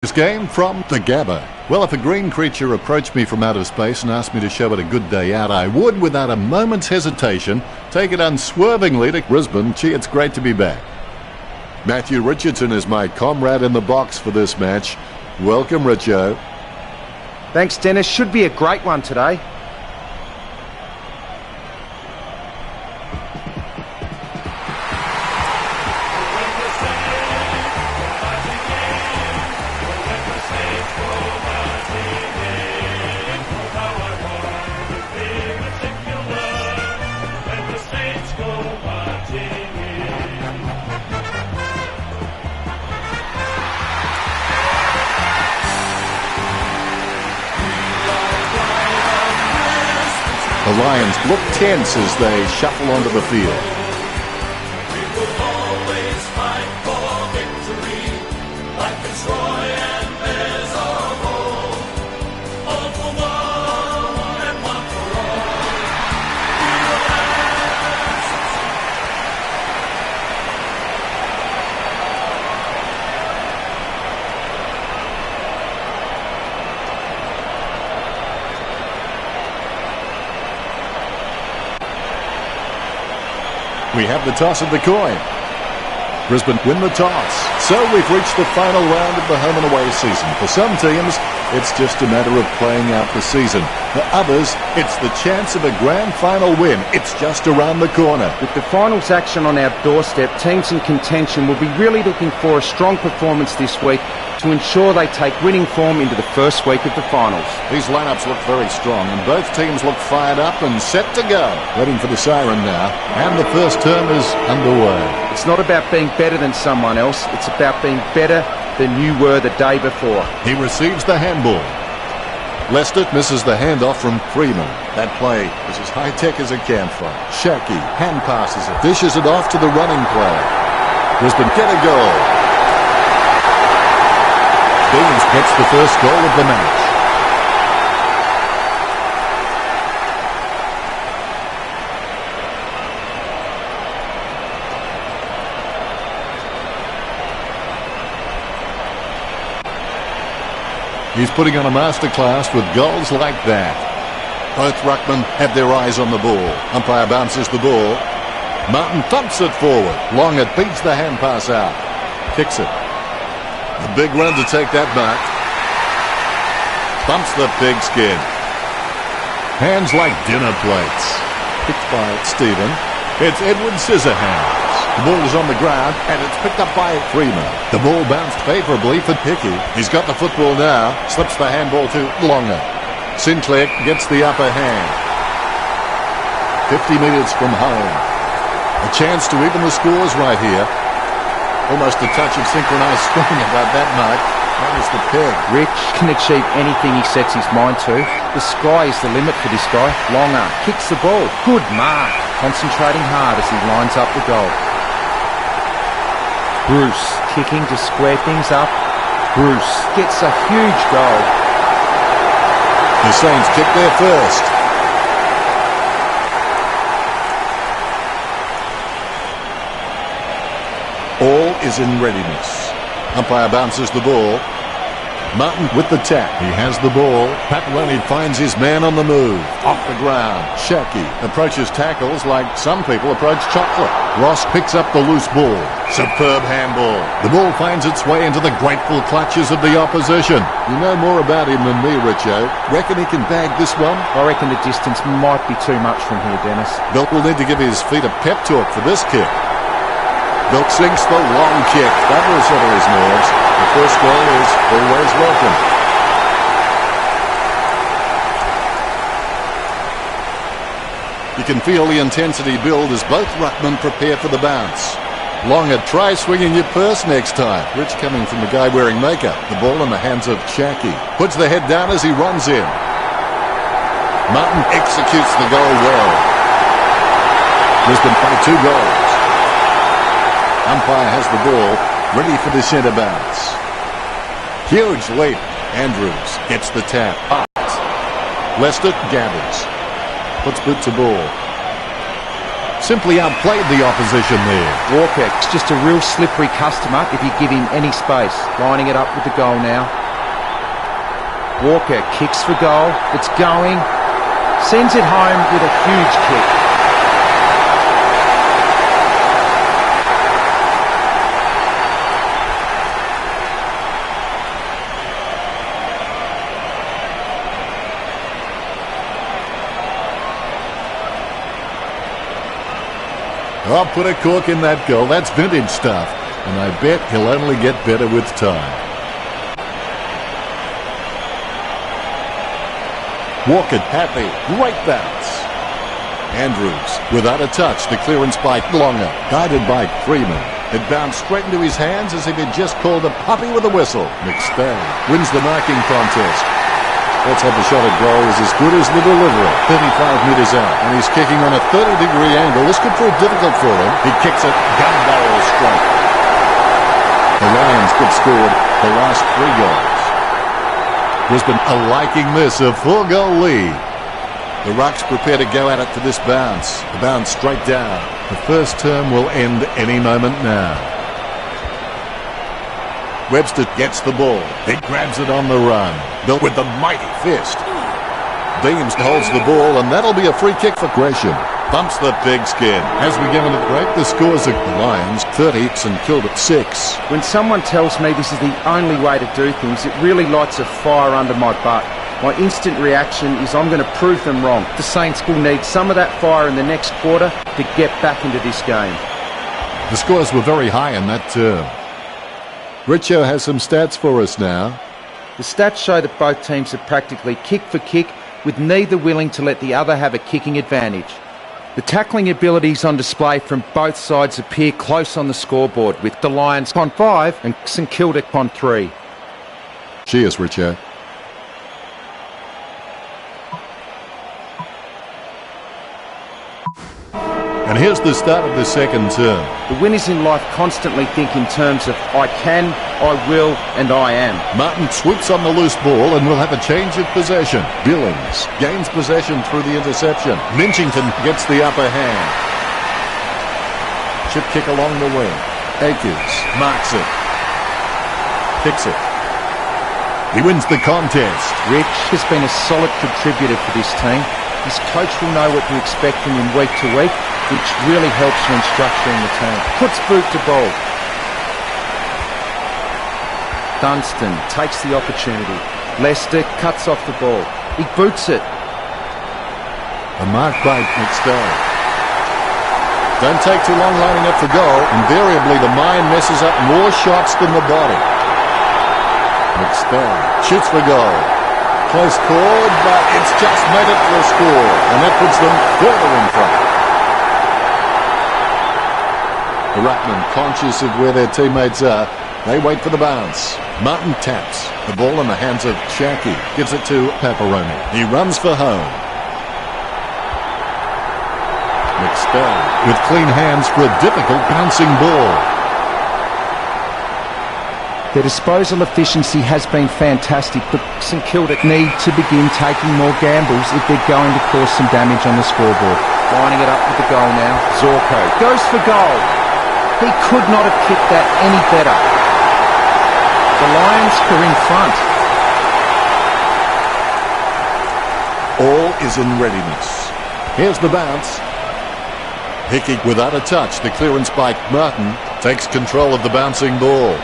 This game from the Gabba. Well, if a green creature approached me from outer space and asked me to show it a good day out, I would, without a moment's hesitation, take it unswervingly to Brisbane. Gee, it's great to be back. Matthew Richardson is my comrade in the box for this match. Welcome, Richo. Thanks, Dennis. Should be a great one today. The Lions look tense as they shuffle onto the field. We will always fight for victory, like Fitzroy and Bears of old. All for one and one for all. We will have success. We have the toss of the coin. Brisbane win the toss. So we've reached the final round of the home and away season. For some teams, it's just a matter of playing out the season. For others, it's the chance of a grand final win. It's just around the corner. With the finals action on our doorstep, teams in contention will be really looking for a strong performance this week to ensure they take winning form into the first week of the finals. These lineups look very strong, and both teams look fired up and set to go. Waiting for the siren now, and the first term is underway. It's not about being better than someone else, it's about being better than you were the day before. He receives the handball. Lester misses the handoff from Freeman. That play is as high-tech as a campfire. Shackey hand passes it, dishes it off to the running player. Brisbane get a goal. Beans gets the first goal of the match. He's putting on a masterclass with goals like that. Both ruckmen have their eyes on the ball. Umpire bounces the ball. Martin thumps it forward. Long it beats the hand pass out. Kicks it. A big run to take that back. Bumps the pigskin. Hands like dinner plates. Picked by Stephen. It's Edward Scissorhands. The ball is on the ground, and it's picked up by Freeman. The ball bounced favourably for Hickey. He's got the football now. Slips the handball to Longer. Sinclair gets the upper hand. 50 metres from home. A chance to even the scores right here. Almost a touch of synchronised scoring about that mark. Minus the peg. Rich can achieve anything he sets his mind to. The sky is the limit for this guy. Longer kicks the ball. Good mark. Concentrating hard as he lines up the goal. Bruce kicking to square things up. Bruce gets a huge goal. The Saints kick there first. All is in readiness. Umpire bounces the ball. Martin with the tap. He has the ball. Papaloni finds his man on the move. Off the ground. Shackey approaches tackles like some people approach chocolate. Ross picks up the loose ball. Superb handball. The ball finds its way into the grateful clutches of the opposition. You know more about him than me, Richo. Reckon he can bag this one? I reckon the distance might be too much from here, Dennis. Belk will need to give his feet a pep talk for this kick. Belk sinks the long kick. That will settle his nerves. The first goal is always welcome. You can feel the intensity build as both ruckmen prepare for the bounce. Longer, try swinging your purse next time. Rich coming from the guy wearing makeup. The ball in the hands of Shackey. Puts the head down as he runs in. Martin executes the goal well. Brisbane by 2 goals. Umpire has the ball, ready for the centre bounce. Huge leap. Andrews gets the tap. Lester gathers. Puts boot to ball. simply outplayed the opposition there. Walker is just a real slippery customer if you give him any space. Lining it up with the goal now. Walker kicks for goal. It's going. Sends it home with a huge kick. I'll put a cork in that goal. That's vintage stuff. And I bet he'll only get better with time. Walker happy. Great bounce. Andrews without a touch. The clearance by Longer. Guided by Freeman. It bounced straight into his hands as if he'd just called a puppy with a whistle. McStay wins the marking contest. Let's have the shot at goal is as good as the delivery. 35 metres out. And he's kicking on a 30-degree angle. This could prove difficult for him. He kicks it gun barrel straight. The Lions get scored the last 3 goals. Brisbane are liking this, a 4-goal lead. The Rucks prepare to go at it for this bounce. The bounce straight down. The first term will end any moment now. Webster gets the ball. He grabs it on the run. Built with the mighty fist. Deems holds the ball, and that'll be a free kick for Gresham. Bumps the pigskin. As we go into the break, the scores are the Lions 30 and killed at 6. When someone tells me this is the only way to do things, it really lights a fire under my butt. My instant reaction is I'm going to prove them wrong. The Saints will need some of that fire in the next quarter to get back into this game. The scores were very high in that term. Richo has some stats for us now. The stats show that both teams are practically kick for kick, with neither willing to let the other have a kicking advantage. The tackling abilities on display from both sides appear close on the scoreboard, with the Lions on 5 and St Kilda on 3. Cheers, Richo. And here's the start of the second term. The winners in life constantly think in terms of I can, I will, and I am. Martin swoops on the loose ball and will have a change of possession. Billings gains possession through the interception. Minchington gets the upper hand. Chip kick along the wing. Akers marks it. Kicks it. He wins the contest. Rich has been a solid contributor for this team. His coach will know what to expect from him week to week, which really helps when structuring the team. Puts boot to ball. Dunstan takes the opportunity. Lester cuts off the ball. He boots it. A mark by McStay. Don't take too long lining up for goal. Invariably, the mind messes up more shots than the body. McStay shoots for goal. Close call, but it's just made it for a score, and that puts them further in front. The Ruckman, conscious of where their teammates are, they wait for the bounce. Martin taps. The ball in the hands of Shaki. Gives it to Paparoni. He runs for home. McStay with clean hands for a difficult bouncing ball. Their disposal efficiency has been fantastic, but St Kilda need to begin taking more gambles if they're going to cause some damage on the scoreboard. Lining it up with the goal now. Zorko goes for goal. He could not have kicked that any better. The Lions are in front. All is in readiness. Here's the bounce. Hickey without a touch. The clearance by Martin takes control of the bouncing ball.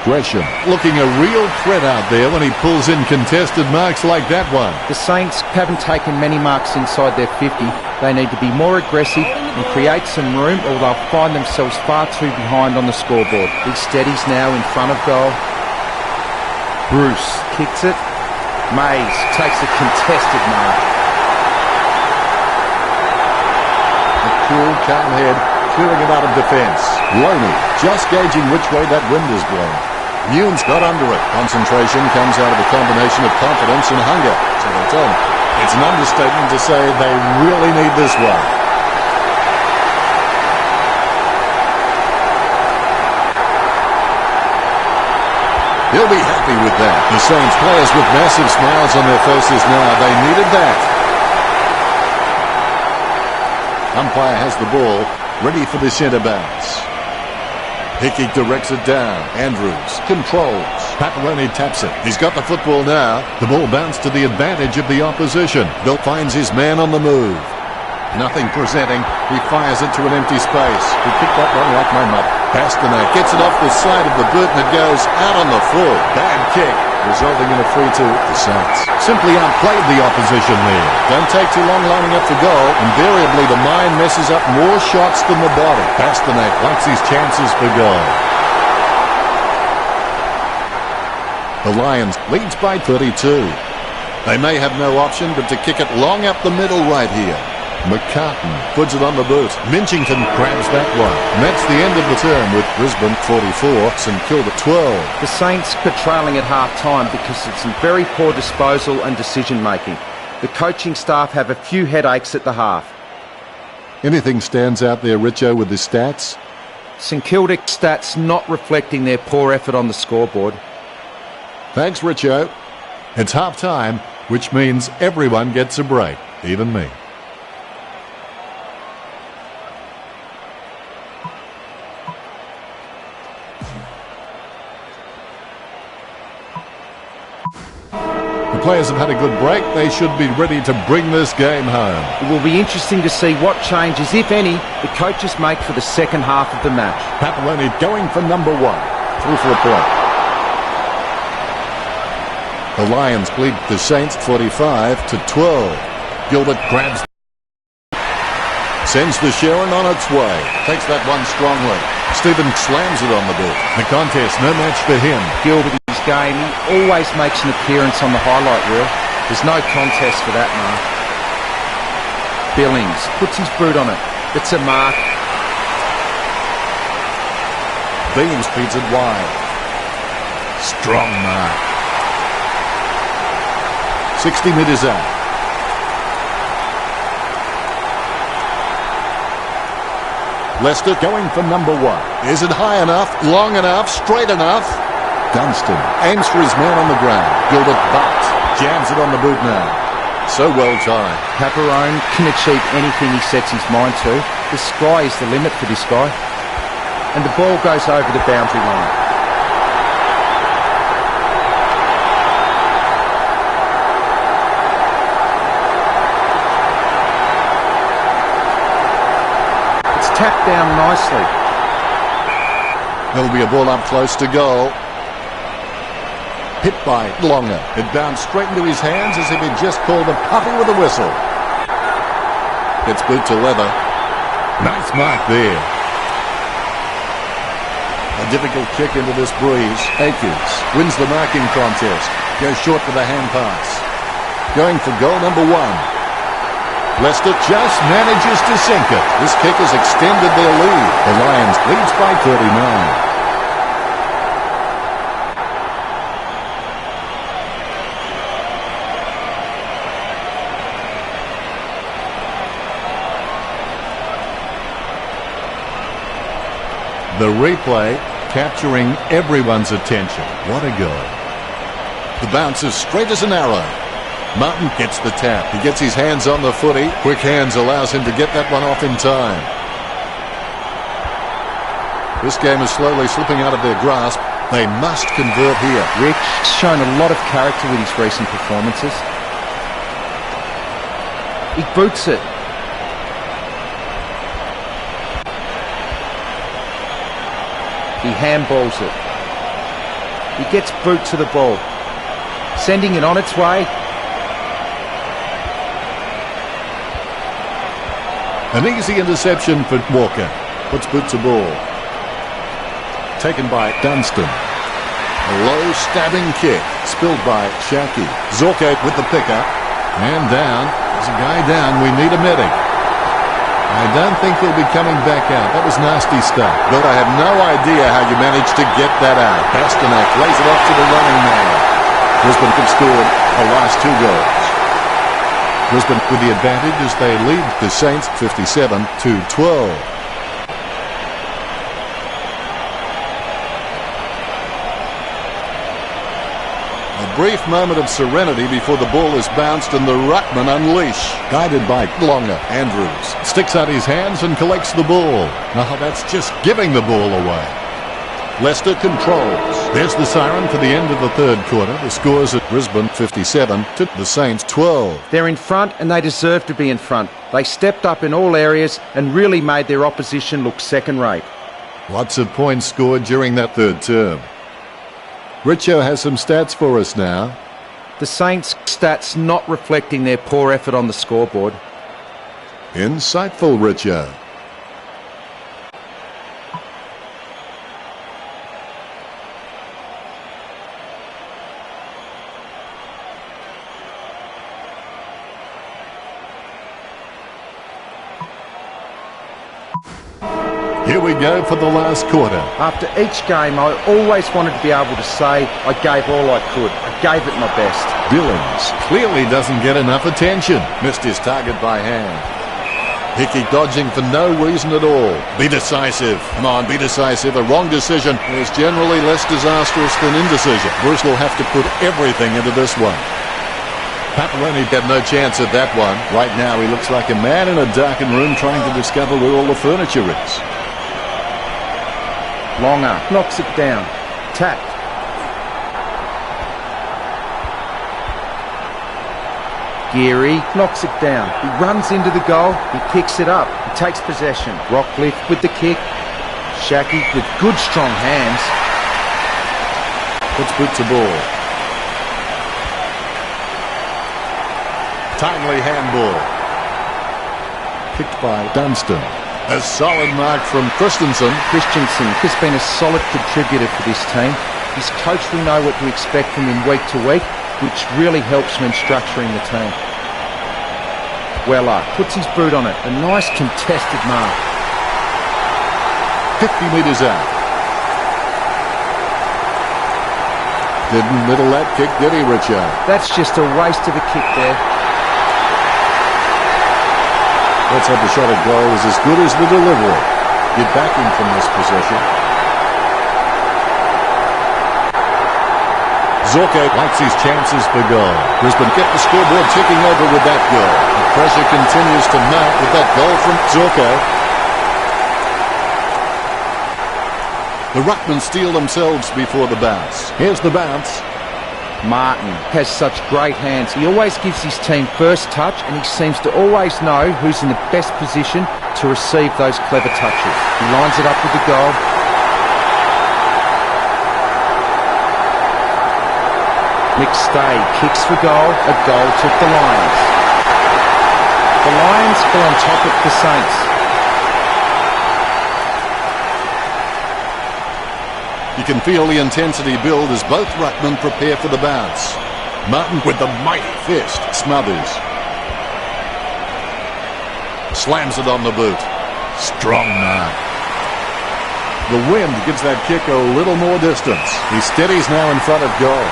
Gresham looking a real threat out there when he pulls in contested marks like that one. The Saints haven't taken many marks inside their 50. They need to be more aggressive and create some room, or they'll find themselves far too behind on the scoreboard. He steadies now in front of goal. Bruce kicks it. Mays takes a contested mark. A cool, calm head, clearing it out of defence. Loney just gauging which way that wind is blowing. Mune's got under it. Concentration comes out of a combination of confidence and hunger. So they tell me. It's an understatement to say they really need this one. He'll be happy with that. The Saints players with massive smiles on their faces now. They needed that. Umpire has the ball, ready for the centre bounce. Hickey directs it down. Andrews controls. Paparoni taps it. He's got the football now. The ball bounced to the advantage of the opposition. Bill finds his man on the move. Nothing presenting. He fires it to an empty space. He picked that one like my mother. Pasternak gets it off the side of the boot and it goes out on the full. Bad kick, resulting in a free to the Saints. Simply outplayed the opposition there. Don't take too long lining up for goal. Invariably, the mind messes up more shots than the body. Pasternak likes his chances for goal. The Lions leads by 32. They may have no option but to kick it long up the middle right here. McCartan puts it on the boot. Minchington grabs that one. And that's the end of the term with Brisbane 44, St Kilda 12. The Saints are trailing at half-time because of some very poor disposal and decision-making. The coaching staff have a few headaches at the half. Anything stands out there, Richo, with the stats? St Kilda stats not reflecting their poor effort on the scoreboard. Thanks, Richo. It's half-time, which means everyone gets a break, even me. The players have had a good break. They should be ready to bring this game home. It will be interesting to see what changes, if any, the coaches make for the second half of the match. Paparoni going for number one. Through for a point. The Lions lead the Saints 45 to 12. Gilbert grabs. Sends the Sharon on its way. Takes that one strongly. Stephen slams it on the ball. The contest, no match for him. Gilbert, his game, he always makes an appearance on the highlight reel. There's no contest for that mark. Billings puts his boot on it. It's a mark. Beams feeds it wide. Strong mark. 60 metres out. Lester going for number one. Is it high enough, long enough, straight enough? Dunstan aims for his man on the ground. Gilbert bucks, jams it on the boot now. So well timed. Paparone can achieve anything he sets his mind to. The sky is the limit for this guy. And the ball goes over the boundary line. Tapped down nicely. There'll be a ball up close to goal. Hit by Longer. It bounced straight into his hands as if he'd just called a puppy with a whistle. Gets boot to leather. Nice mark there. A difficult kick into this breeze. Akers wins the marking contest. Goes short for the hand pass. Going for goal number one. Leicester just manages to sink it. This kick has extended their lead. The Lions leads by 39. The replay capturing everyone's attention. What a goal. The bounce is straight as an arrow. Martin gets the tap. He gets his hands on the footy. Quick hands allows him to get that one off in time. This game is slowly slipping out of their grasp. They must convert here. Rick's shown a lot of character with his recent performances. He boots it. He handballs it. He gets boot to the ball. Sending it on its way. An easy interception for Walker. Puts boot to ball. Taken by Dunstan. A low stabbing kick. Spilled by Shaki. Zorko with the pickup. And down. There's a guy down. We need a medic. I don't think he'll be coming back out. That was nasty stuff. But I have no idea how you managed to get that out. Pasternak lays it off to the running man. Brisbane could score the last two goals. Brisbane with the advantage as they lead the Saints 57 to 12. A brief moment of serenity before the ball is bounced and the ruckman unleash. Guided by Longer. Andrews sticks out his hands and collects the ball. Oh, that's just giving the ball away. Leicester controls. There's the siren for the end of the third quarter. The score's at Brisbane 57 to the Saints 12. They're in front and they deserve to be in front. They stepped up in all areas and really made their opposition look second-rate. Lots of points scored during that third term. Richo has some stats for us now. The Saints' stats not reflecting their poor effort on the scoreboard. Insightful, Richo. Here we go for the last quarter. After each game, I always wanted to be able to say I gave all I could. I gave it my best. Billings clearly doesn't get enough attention. Missed his target by hand. Hickey dodging for no reason at all. Be decisive. Come on, be decisive. A wrong decision is generally less disastrous than indecision. Bruce will have to put everything into this one. Papaloni had no chance at that one. Right now he looks like a man in a darkened room trying to discover where all the furniture is. Longer knocks it down. Tapped. Geary knocks it down. He runs into the goal. He picks it up. He takes possession. Rockcliffe with the kick. Shaki with good strong hands. Puts boot to ball. Timely handball. Picked by Dunstan. A solid mark from Christensen. Christensen has been a solid contributor for this team. His coach will know what to expect from him week to week, which really helps when structuring the team. Weller puts his boot on it. A nice contested mark. 50 metres out. Didn't middle that kick, did he, Richard? That's just a waste of a kick there. Let's have the shot at goal is as good as the delivery. Get backing from this possession. Zorko likes his chances for goal. Brisbane get the scoreboard ticking over with that goal. The pressure continues to mount with that goal from Zorko. The ruckmen steal themselves before the bounce. Here's the bounce. Martin has such great hands. He always gives his team first touch and he seems to always know who's in the best position to receive those clever touches. He lines it up with the goal. McStay kicks for goal. A goal took the Lions. The Lions fell on top of the Saints. You can feel the intensity build as both ruckmen prepare for the bounce. Martin with the mighty fist smothers. Slams it on the boot. Strong mark. The wind gives that kick a little more distance. He steadies now in front of goal.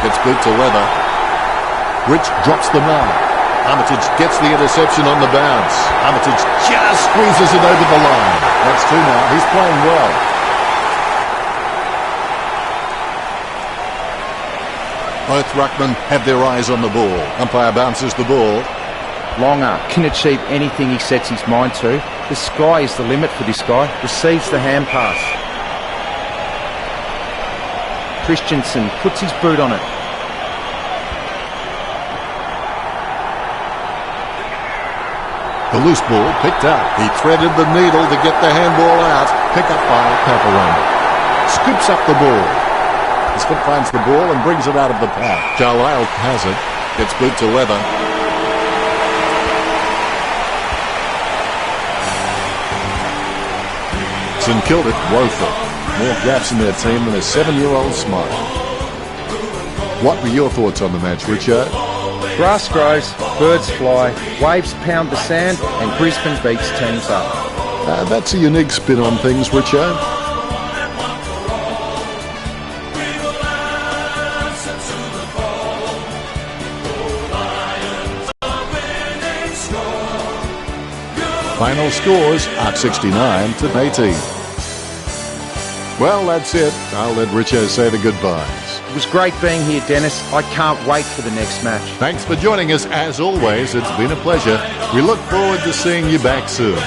Gets boot to leather. Rich drops the mark. Armitage gets the interception on the bounce. Armitage just squeezes it over the line. That's two now. He's playing well. Both ruckmen have their eyes on the ball. Umpire bounces the ball. Longer can achieve anything he sets his mind to. The sky is the limit for this guy. Receives the hand pass. Christensen puts his boot on it. The loose ball picked up. He threaded the needle to get the handball out. Pick up by Papaloni. Scoops up the ball. His foot finds the ball and brings it out of the path. Carlisle has it. Gets boot to leather. St Kilda woeful. More gaps in their team than a 7-year-old smile. What were your thoughts on the match, Richard? Grass grows, birds fly, waves pound the sand, and Brisbane beats teams up. That's a unique spin on things, Richard. Final scores are 69 to 18. Well, that's it. I'll let Richo say the goodbyes. It was great being here, Dennis. I can't wait for the next match. Thanks for joining us as always. It's been a pleasure. We look forward to seeing you back soon.